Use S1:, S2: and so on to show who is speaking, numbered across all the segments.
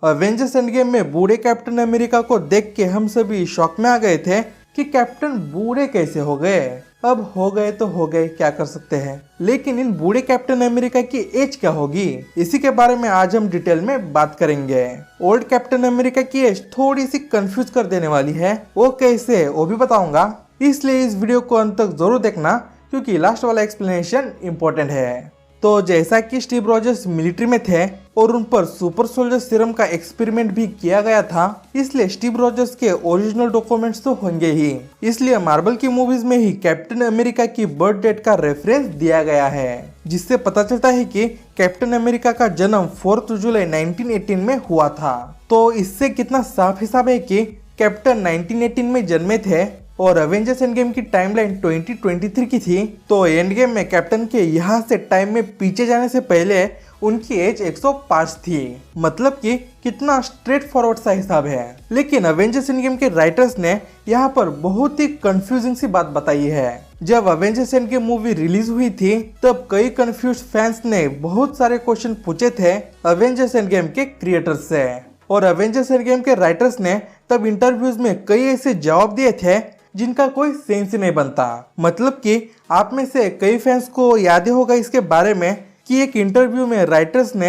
S1: Avengers end game में बूढ़े captain America को देख के हम सभी शॉक में आ गए थे कि कैप्टन बूढ़े कैसे हो गए। अब हो गए तो हो गए, क्या कर सकते हैं। लेकिन इन बूढ़े कैप्टन अमेरिका की एज क्या होगी, इसी के बारे में आज हम डिटेल में बात करेंगे। ओल्ड कैप्टन अमेरिका की एज थोड़ी सी कंफ्यूज कर देने वाली है, वो कैसे वो भी बताऊंगा। इसलिए इस वीडियो को अंत तक जरूर देखना, क्योंकि लास्ट वाला एक्सप्लेनेशन इम्पोर्टेंट है। तो जैसा कि स्टीव रॉजर्स मिलिट्री में थे और उन पर सुपर सोल्जर सीरम का एक्सपेरिमेंट भी किया गया था, इसलिए स्टीव रॉजर्स के ओरिजिनल डॉक्यूमेंट्स तो होंगे ही। इसलिए मार्वल की मूवीज में ही कैप्टन अमेरिका की बर्थ डेट का रेफरेंस दिया गया है, जिससे पता चलता है कि कैप्टन अमेरिका का जन्म 4 जुलाई 1918 में हुआ था। तो इससे कितना साफ हिसाब है कि कैप्टन 1918 में जन्मे थे और अवेंजर्स एंड गेम की टाइमलाइन 2023 की थी। तो एंड गेम में कैप्टन के यहाँ से टाइम में पीछे जाने से पहले उनकी एज 105 थी। मतलब कि कितना स्ट्रेट फॉरवर्ड सा हिसाब है। लेकिन अवेंजर्स एंड गेम के राइटर्स ने यहाँ पर बहुत ही कंफ्यूजिंग सी बात बताई है। जब Avengers end game movie release हुई थी तब कई कंफ्यूज फैंस ने बहुत सारे क्वेश्चन पूछे थे अवेंजर्स एंड गेम के क्रिएटर्स से, और अवेंजर्स एंड गेम के राइटर्स ने तब इंटरव्यूज में कई ऐसे जवाब दिए थे जिनका कोई सेंस ही नहीं बनता। मतलब कि आप में से कई फैंस को याद ही होगा इसके बारे में कि एक इंटरव्यू में राइटर्स ने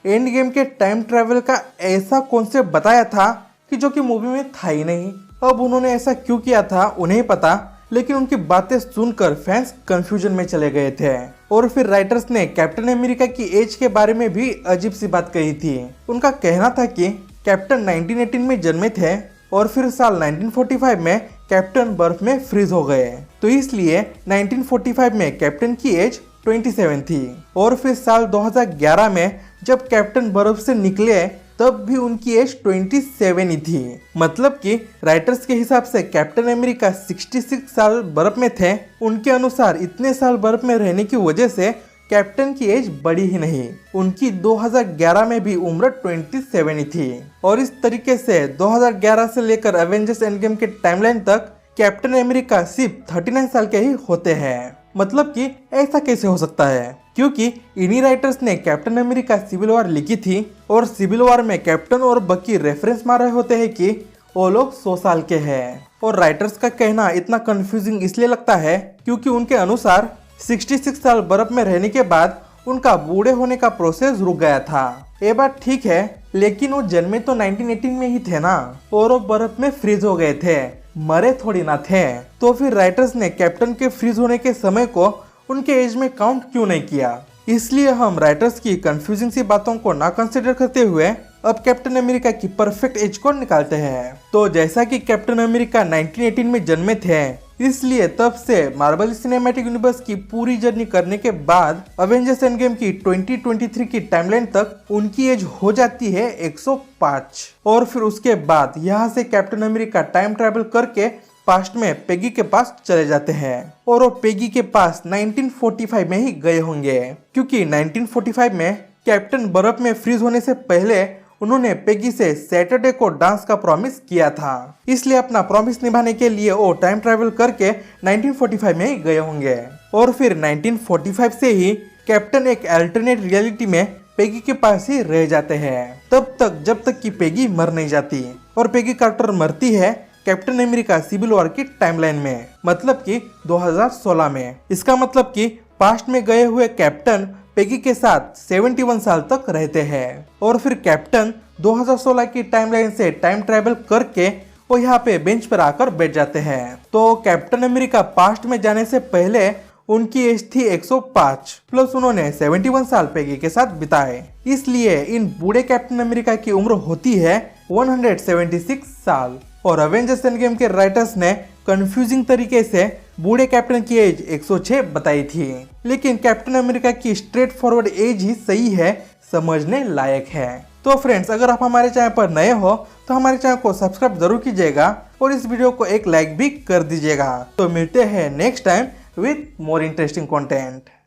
S1: एंड गेम के टाइम ट्रैवल का ऐसा कॉन्सेप्ट बताया था कि जो कि मूवी में था ही नहीं। अब उन्होंने ऐसा क्यों किया था उन्हें पता, लेकिन उनकी बातें सुनकर फैंस कंफ्यूजन में चले गए थे। और फिर राइटर्स ने कैप्टन अमेरिका की एज के बारे में भी अजीब सी बात कही थी। उनका कहना था कि कैप्टन 1918 में जन्मे थे और फिर साल 1945 में कैप्टन बर्फ में फ्रीज हो गए, तो इसलिए 1945 में कैप्टन की एज 27 थी। और फिर साल 2011 में जब कैप्टन बर्फ से निकले तब भी उनकी एज 27 ही थी। मतलब कि राइटर्स के हिसाब से कैप्टन अमेरिका 66 साल बर्फ में थे। उनके अनुसार इतने साल बर्फ में रहने की वजह से कैप्टन की एज बढ़ी ही नहीं, उनकी 2011 में भी उम्र 27 ही थी। और इस तरीके से 2011 से लेकर अवेंजर्स एंड गेम के टाइमलाइन तक कैप्टन अमेरिका सिर्फ 39 साल के ही होते हैं। मतलब कि ऐसा कैसे हो सकता है, क्योंकि इन्हीं राइटर्स ने कैप्टन अमेरिका सिविल वॉर लिखी थी और सिविल वॉर में कैप्टन और बकी रेफरेंस मार रहे होते हैं कि वो लोग 100 साल के हैं। और राइटर्स का कहना इतना कंफ्यूजिंग इसलिए लगता है क्योंकि उनके अनुसार 66 साल बर्फ में रहने के बाद उनका बूढ़े होने का प्रोसेस रुक गया था। ये बात ठीक है, लेकिन वो जन्मे तो 1918 में ही थे ना, और वो बर्फ में फ्रीज हो गए थे, मरे थोड़ी ना थे। तो फिर राइटर्स ने कैप्टन के फ्रीज होने के समय को उनके एज में काउंट क्यों नहीं किया। इसलिए हम राइटर्स की कंफ्यूजिंग सी बातों को ना कंसिडर करते हुए अब कैप्टन अमेरिका की परफेक्ट एज को निकालते हैं। तो जैसा कि कैप्टन अमेरिका 1918 में जन्मे थे, इसलिए तब से मार्वल सिनेमैटिक यूनिवर्स की पूरी जर्नी करने के बाद अवेंजर्स एंड गेम की 2023 की टाइमलाइन तक उनकी एज हो जाती है 105। और फिर उसके बाद यहाँ से कैप्टन अमेरिका टाइम ट्रैवल करके पास्ट में पेगी के पास चले जाते हैं, और वो पेगी के पास 1945 में ही गए होंगे, क्योंकि 1945 में कैप्टन बर्फ में फ्रीज होने से पहले उन्होंने पेगी से सैटरडे को डांस का प्रॉमिस किया था। इसलिए अपना प्रॉमिस निभाने के लिए वो टाइम ट्रैवल करके 1945 में ही गए होंगे। और फिर 1945 से ही कैप्टन एक अल्टरनेट रियलिटी में पेगी के पास ही रह जाते हैं, तब तक जब तक कि पेगी मर नहीं जाती। और पेगी कार्टर मरती है कैप्टन अमेरिका सिविल वॉर की टाइमलाइन में, मतलब कि 2016 में। इसका मतलब कि पास्ट में गए हुए कैप्टन पेगी के साथ 71 साल तक रहते हैं। और फिर कैप्टन 2016 की टाइमलाइन से टाइम ट्रैवल करके वो यहाँ पे बेंच पर आकर बैठ जाते हैं। तो कैप्टन अमेरिका पास्ट में जाने से पहले उनकी एज थी 105, प्लस उन्होंने 71 साल पेगी के साथ बिताए। इसलिए इन बूढ़े कैप्टन अमेरिका की उम्र होती है 176 साल। और अवेंजर्स एंड गेम के राइटर्स ने कंफ्यूजिंग तरीके से बूढ़े कैप्टन की एज 106 बताई थी, लेकिन कैप्टन अमेरिका की स्ट्रेट फॉरवर्ड एज ही सही है, समझने लायक है। तो फ्रेंड्स, अगर आप हमारे चैनल पर नए हो तो हमारे चैनल को सब्सक्राइब जरूर कीजिएगा और इस वीडियो को एक लाइक भी कर दीजिएगा। तो मिलते हैं next time with more interesting content.